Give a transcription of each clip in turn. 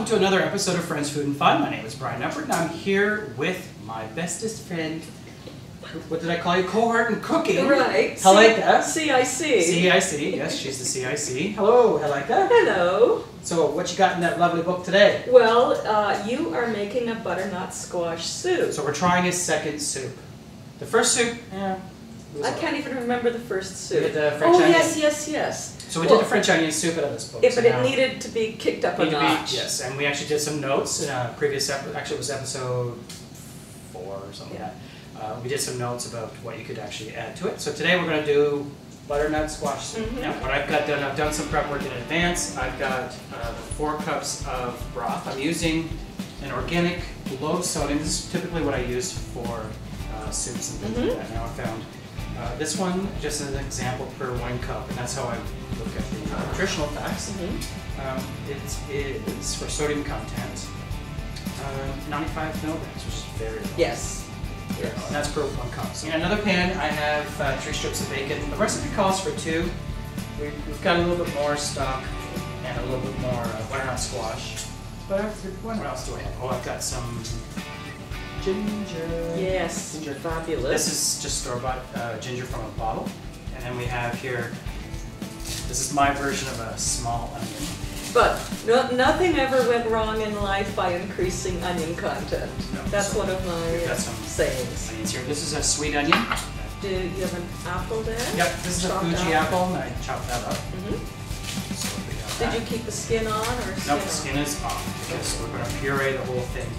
to another episode of Friends, Food, and Fun. My name is Brian Uppert, and I'm here with my bestest friend. What did I call you? Cohort in cooking. Right. Helika. CIC. CIC. Yes, she's the CIC. Hello, Helika. Hello. So, what you got in that lovely book today? Well, you are making a butternut squash soup. So we're trying a second soup. The first soup, I can't even remember the first soup. We did the French onion. Yes. So we did the French onion soup out of this book. But it needed to be kicked up a notch. Yes, and we actually did some notes in a previous episode. Actually, it was episode 4 or something. Yeah. We did some notes about what you could actually add to it. So today we're going to do butternut squash soup. Now, what I've got done, I've done some prep work in advance. I've got the 4 cups of broth. I'm using an organic, low sodium. This is typically what I use for soups and things like that. Now I found this one just as an example per 1 cup, and that's how I look at the nutritional facts. It is for sodium content 95 milligrams, which is very low. Yes. And that's per 1 cup. So in another pan, I have 3 strips of bacon. The recipe calls for 2. We've got a little bit more stock and a little bit more butternut squash. But what else do I have? Oh, I've got some ginger. Yes, ginger. Fabulous. This is just store-bought ginger from a bottle. And then we have here, this is my version of a small onion. But nothing ever went wrong in life by increasing onion content. No, That's so one of my sayings. Onions here. This is a sweet onion. Do you have an apple there? Yep, this is a Fuji apple, and I chopped that up. So we got Did that. you keep the skin on or skin Nope, the skin is off. Okay, so we're going to puree the whole thing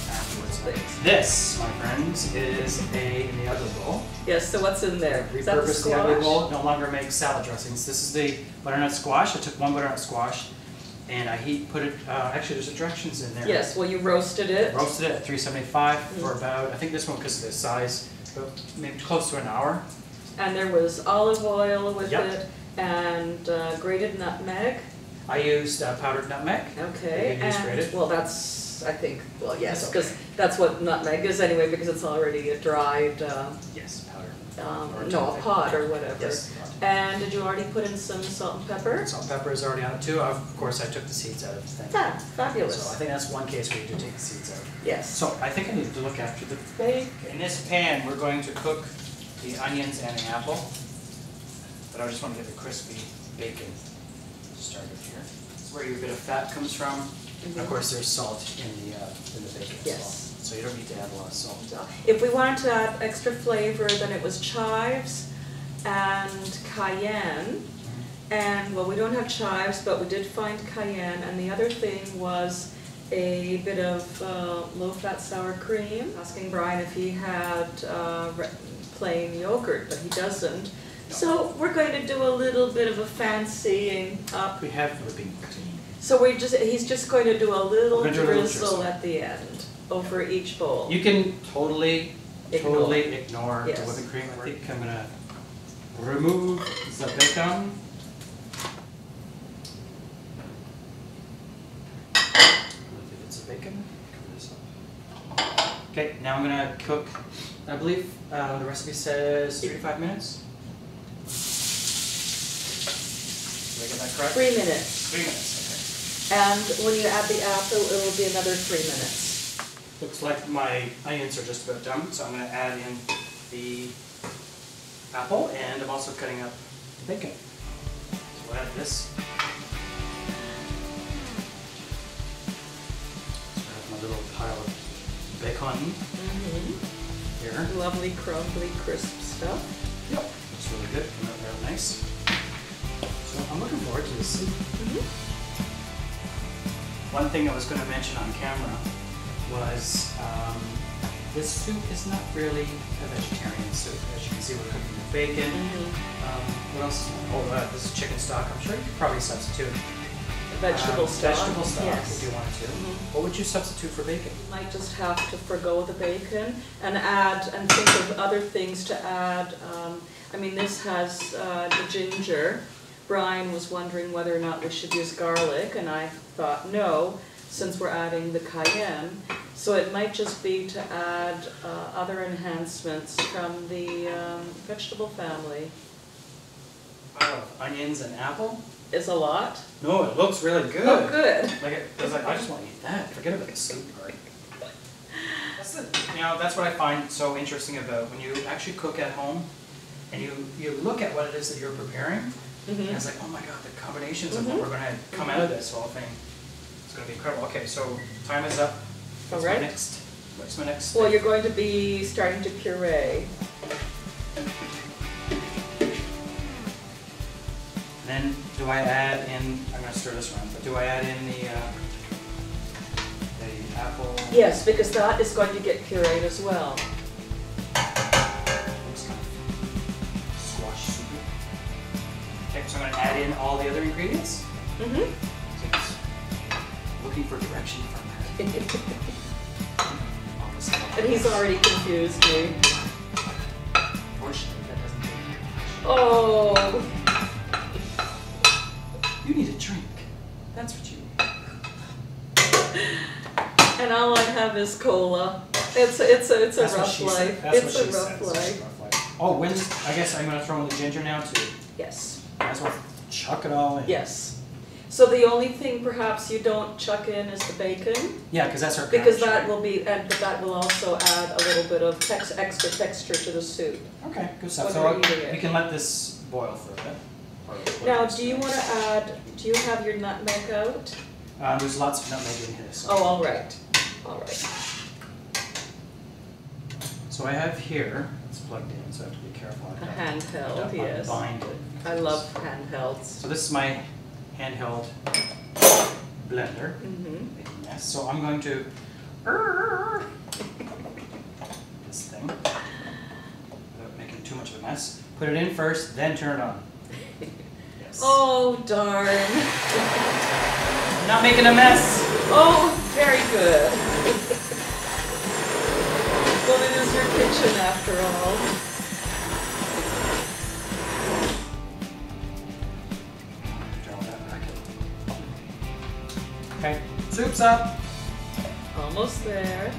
afterwards. This, my friends, is in the other bowl. Yes, so what's in there? Is that the Repurpose the other squash? bowl. No longer make salad dressings. This is the butternut squash. I took 1 butternut squash and I put it, actually there's directions in there. Yes, well you roasted it. Roasted it at 375 for about, I think this one because of the size, about maybe close to an hour. And there was olive oil with it and grated nutmeg. I used powdered nutmeg. Okay, You used grated? well that's, I think, well yes, because that's what nutmeg is anyway, because it's already a dried, yes, powder. no, a pod or whatever. Yes. And did you already put in some salt and pepper? Salt and pepper is already on it too. Of course, I took the seeds out of the thing. Yeah, fabulous. So I think that's one case where you do take the seeds out. Yes. So I think I need to look after the bacon. In this pan, we're going to cook the onions and the apple. But I just want to get the crispy bacon started here. This is where your bit of fat comes from. And of course, there's salt in the bacon as well. So you don't need to add a lot of salt. If we wanted to add extra flavor, then it was chives and cayenne. And, well, we don't have chives, but we did find cayenne. And the other thing was a bit of low-fat sour cream. Asking Brian if he had plain yogurt, but he doesn't. No. So we're going to do a little bit of a fancying up. We have whipping cream. So he's just going to do a little drizzle at the end over each bowl. You can totally ignore the Yes. whipping cream. I think I'm going to remove the bacon. It's a bacon. Cover this up. Okay, now I'm going to cook, I believe the recipe says 3 to 5 minutes. Did I get that correct? 3 minutes. 3 minutes, okay. And when you add the apple, it'll be another 3 minutes. Looks like my onions are just about done, so I'm going to add in the apple, and I'm also cutting up the bacon. So we'll add this. So I have my little pile of bacon here. Lovely, crumbly, crisp stuff. Yep, looks really good. Came out real nice. So I'm looking forward to this soup. One thing I was going to mention on camera was this soup is not really a vegetarian soup. As you can see, we're cooking with bacon. What else? Oh, this is chicken stock. I'm sure you could probably substitute Vegetable stock. Vegetable stock Yes. if you wanted to. What would you substitute for bacon? You might just have to forgo the bacon and add and think of other things to add. I mean, this has the ginger. Brian was wondering whether or not we should use garlic, and I thought no, since we're adding the cayenne. So it might just be to add other enhancements from the vegetable family. Of onions and apple. is a lot. No, it looks really good. Oh, good. Like I was like, I just want to eat that. Forget about the soup part. That's what I find so interesting about when you actually cook at home, and you look at what it is that you're preparing, and it's like, oh my god, the combinations of what we're going to come out of this whole thing. It's going to be incredible. Okay, so time is up. What's my next? What's my next step? Well, you're going to be starting to puree. Then do I add in? I'm going to stir this around, but do I add in the apple? Yes, because that is going to get pureed as well. Looks kind of squash soup. Okay, so I'm going to add in all the other ingredients. Looking for direction from her. And he's already confused me. Fortunately, that doesn't do it. Oh. You need a drink. That's what you need. And all I have is cola. It's a rough life. It's a rough life. Oh, I guess I'm going to throw in the ginger now too. Yes. Might as well chuck it all in. Yes. So the only thing perhaps you don't chuck in is the bacon. Yeah, because that's our because garnish, that will be, but that will also add a little bit of extra texture to the soup. Okay, good stuff. When So we're eating it. we can let this boil for a bit. Now, do you want to add? Do you have your nutmeg out? There's lots of nutmeg in here. So. Oh, all right. All right. So I have here. It's plugged in, so I have to be careful. A handheld, yes. Bind it. I love handhelds. So this is my handheld blender. Making a mess. So I'm going to this thing without making too much of a mess. Put it in first, then turn it on. Yes. Oh darn! Not making a mess. Oh, very good. Well, it is your kitchen after all. Okay, soup's up. Almost there.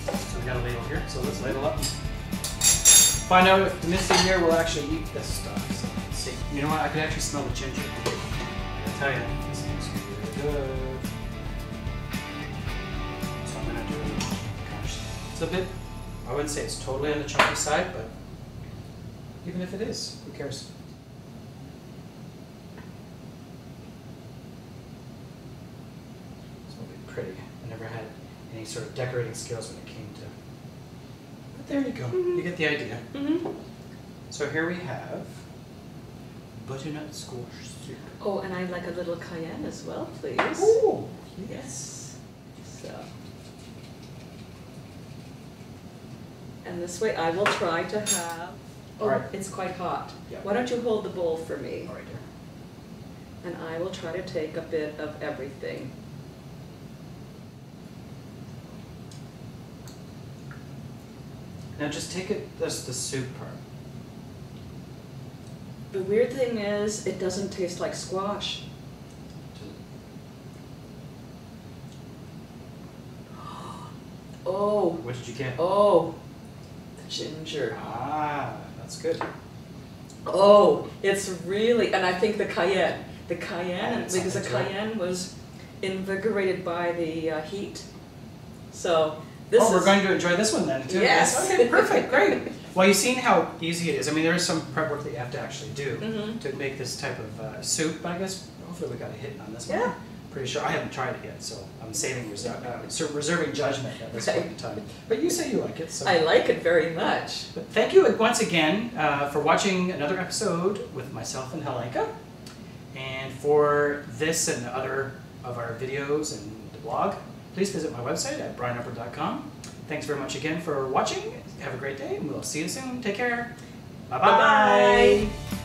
So we got a ladle here, so let's ladle up. Find out if the Misty here will actually eat this stuff. So let's see. You know what? I can actually smell the ginger. I gotta tell you, this looks really good. So I'm gonna do, gosh, it's a bit, I wouldn't say it's totally on the chunky side, but even if it is, who cares? Pretty. I never had any sort of decorating skills when it came to. But there you go. You get the idea. So here we have butternut squash soup. Oh, and I'd like a little cayenne as well, please. Oh, yes. So. And this way I will try to have. Oh, right. It's quite hot. Yeah. Why don't you hold the bowl for me? All right, dear. And I will try to take a bit of everything. Now just take it, that's the soup part. The weird thing is, it doesn't taste like squash. Oh. What did you get? Oh. The ginger. Ah, that's good. Oh, it's really, and I think the cayenne. The cayenne, because the something to it. cayenne was invigorated by the heat. So this we're is, going to enjoy this one then too. Yes. Okay, perfect, great. Well, you've seen how easy it is. I mean, there is some prep work that you have to actually do to make this type of soup, but I guess hopefully we got a hit on this one. Yeah. Pretty sure. I haven't tried it yet, so I'm saving, reserving judgment at this point in time. But you say you like it, so. I like it very much. But thank you once again for watching another episode with myself and Helenka. And for this and other of our videos and the blog, please visit my website at brianupper.com. Thanks very much again for watching. Have a great day, and we'll see you soon. Take care. Bye-bye. Bye-bye.